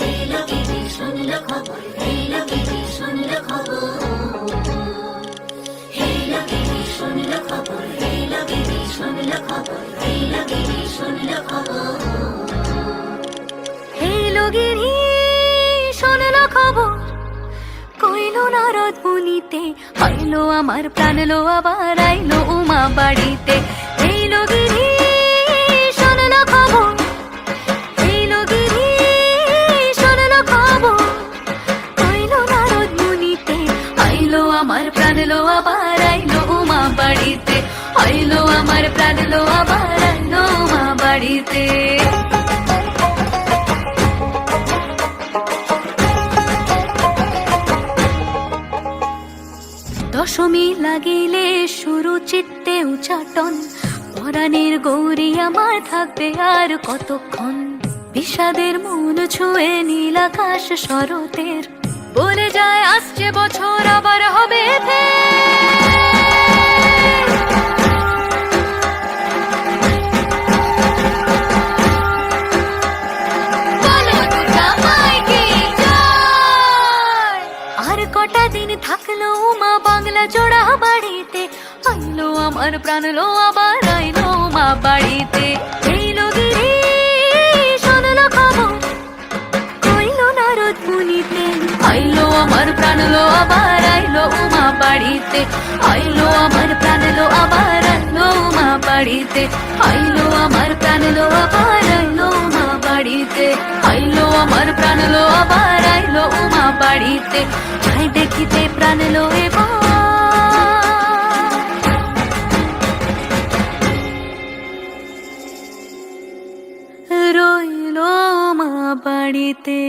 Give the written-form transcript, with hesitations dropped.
এই লগিনী শুনলো খবর, এই লগিনী শুনলো খবর, এই লগিনী শুনলো খবর, এই লগিনী শুনলো খবর, এই লগিনী শুনলো খবর, এই লগিনী শুনলো খবর, কইলো নারদ মুনিতে, আইলো আমার প্রাণ লো আবার আইলো উমা বাড়িতে। এই লগিনী শুনলো খবর, এই লগিনী শুনলো খবর, কইলো নারদ মুনিতে, আইলো আমার প্রাণ লো আবার আইলো উমা বাড়িতে, আইলো আমার প্রাণ লো আবার আইলো উমা বাড়িতে। দশমী লাগিলে শুরু চিত্তে উচাটন, পরাণের গৌরী আমার থাকবে আর কতক্ষণ। বিষাদের মন ছুঁয়ে নীল আকাশ শরতের, বলে যায় আসছে বছর আবার হবে আর কটা দিন থাকলো উমা বাংলা জোড়া বাড়িতে, আইলো আমার প্রাণ লো আবার আইলো উমা বাড়িতে। এই লগিনী শুনলো খবর, কইলো নারদ মুনিতে, আইলো আমার প্রাণ লো আবার আইলো উমা বাড়িতে, আইলো আমার প্রাণ লো আবার আইলো উমা বাড়িতে, আইলো আমার প্রাণ লো আবার আইলো উমা বাড়িতে, আইলো আমার প্রাণ লো আবার আইলো উমা বাড়িতে। যাই দেখিতে প্রাণ লো এবার রইলো মা বাড়িতে।